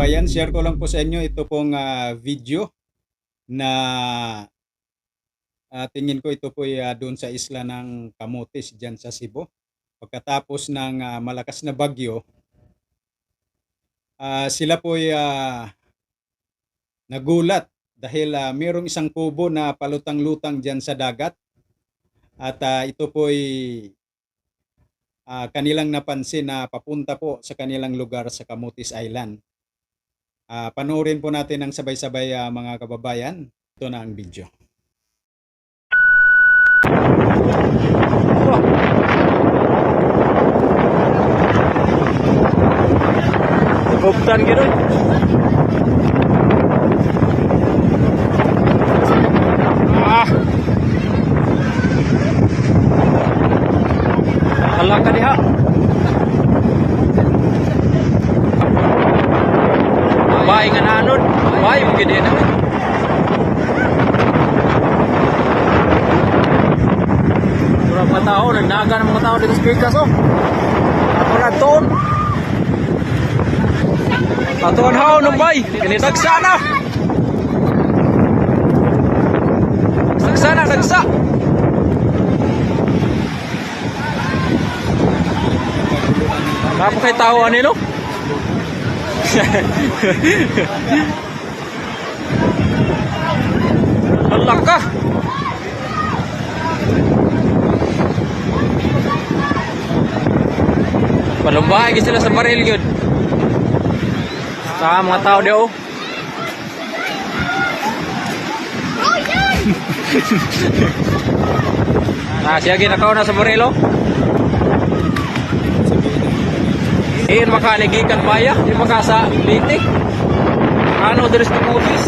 kababayan, share ko lang po sa inyo ito pong video na tingin ko ito po doon sa isla ng Camotes dyan sa Cebu. Pagkatapos ng malakas na bagyo, sila po nagulat dahil mayroong isang kubo na palutang-lutang dyan sa dagat at ito po kanilang napansin na papunta po sa kanilang lugar sa Camotes Island. Panoorin po natin ng sabay-sabay mga kababayan. Ito na ang video. Buktan gitu. Halak ka diha. Bahay nga nanon. Bahay mo gini na. Berapa tahun nagnaga ng mga tao dito sa Pikas oh. Ato na ton. Atuan haw nung bay, kinitagsa na. Dagsa na, dagsa. Napa kay tao ani no? Allah ka. Palumbahay sila sa baril yun. Sa mga tao diyo. Siya ginakaw na sa barilo. Iyon makaligikan baya, yung makasa litik. Ano deres ng Camotes?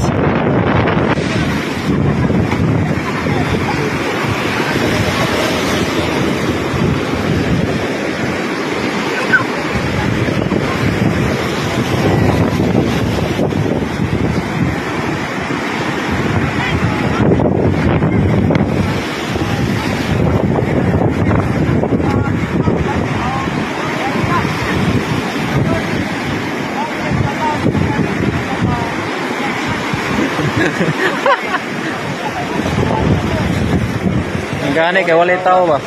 Gani kay walay tao ba?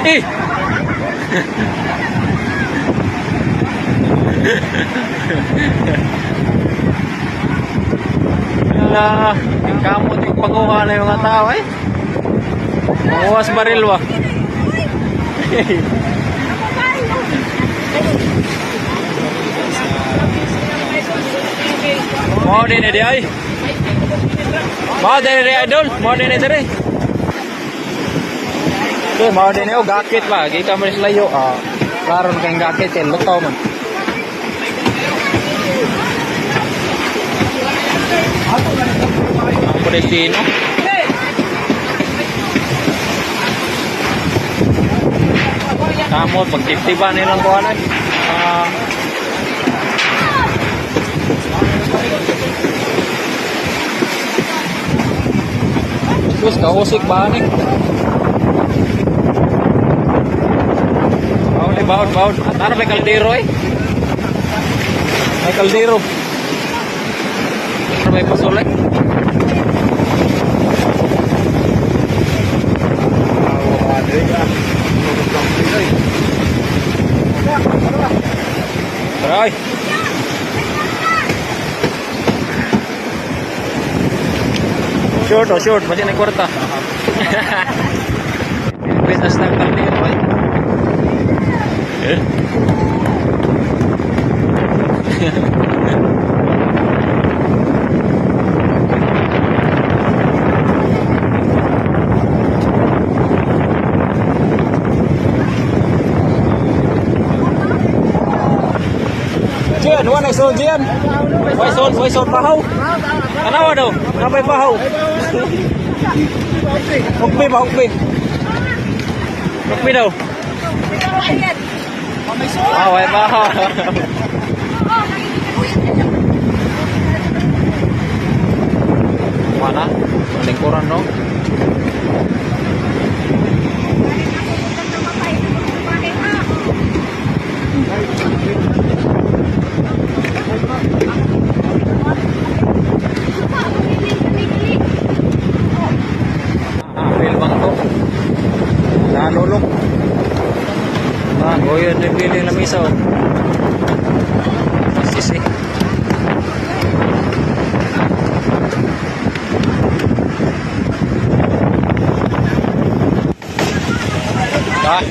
Eh. Ala, kamot yung paguha na yung mga tao eh. Makuwas baril ba? Mau din na di ay. Mau din na idol, mau din na dire. Okay, mau din na gakit ba, gi kami sa layo. Klaro kang gakit kay lutaw man. Ang destino. Kamot pagtiptiban nilang kuanan. Terus kausik banik. Baut. Tara may kaldero eh. May kaldero. Tara may pasulay. Taray. Short, masih naik kwarta. Betas ng kaldero eh. Jian, wala iso Jian. Waisun pahaw. Kanawa daw, nabay pahaw. Hukbi ba, hukbi. Hukbi daw. Way pahaw. Mana? Lingkuran no? yun nagpili ng lamisa oh. Sis eh.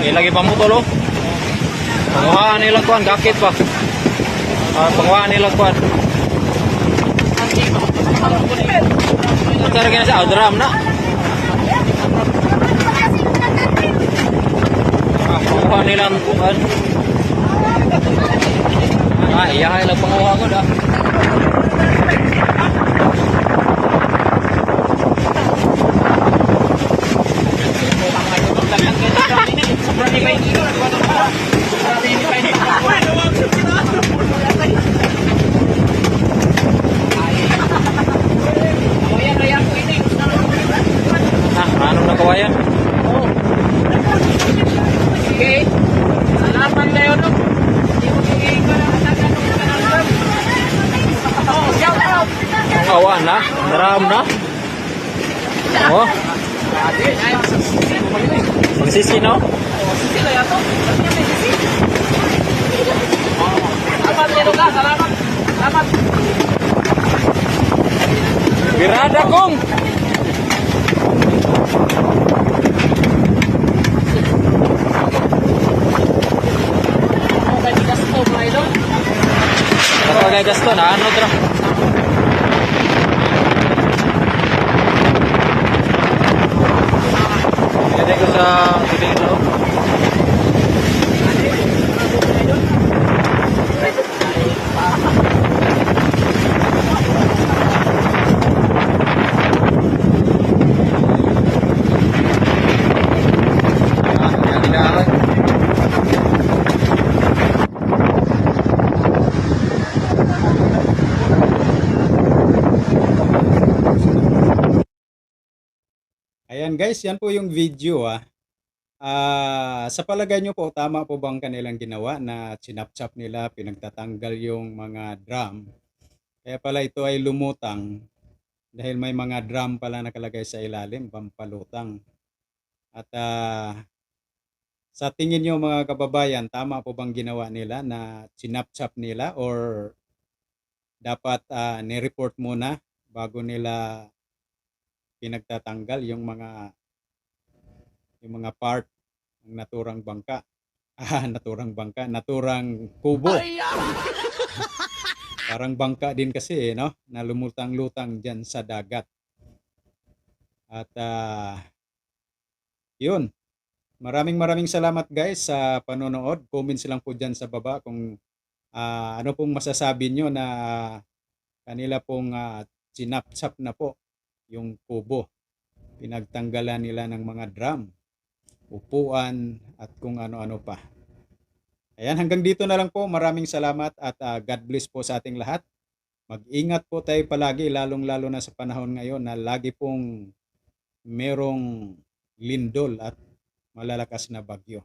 Ilagi pa mo tolo. Panguhaan nila kuan, gakit pa. Panguhaan nila kuan. Tara kaya sa drum na. Panguhaan nila kuan. Iya lang panguha ko dah. Anong nakawayan? Okay. Salamat kayo no. Awan na, daram na. Oh. Magsisi no? Salamat kayo ka. Salamat. Salamat. Birada kong. Kapag gasto na ano tra? Ilagay ko sa tubig no? Ayan guys, yan po yung video sa palagay nyo po, tama po bang kanilang ginawa na sinapchap nila, pinagtatanggal yung mga drum? Kaya pala ito ay lumutang dahil may mga drum pala nakalagay sa ilalim, pampalutang. At sa tingin nyo mga kababayan, tama po bang ginawa nila na sinapchap nila or dapat ni-report muna bago nila pinagtatanggal yung mga part ng naturang bangka. Naturang kubo. Parang bangka din kasi no, na lumutang-lutang diyan sa dagat. At yun. Maraming salamat guys sa panonood. Comments lang po diyan sa baba kung ano pong masasabi nyo na kanila pong sinapchap na po yung kubo. Pinagtanggalan nila ng mga drum, upuan at kung ano-ano pa. Ayan, hanggang dito na lang po. Maraming salamat at God bless po sa ating lahat. Mag-ingat po tayo palagi, lalong-lalo na sa panahon ngayon na lagi pong merong lindol at malalakas na bagyo.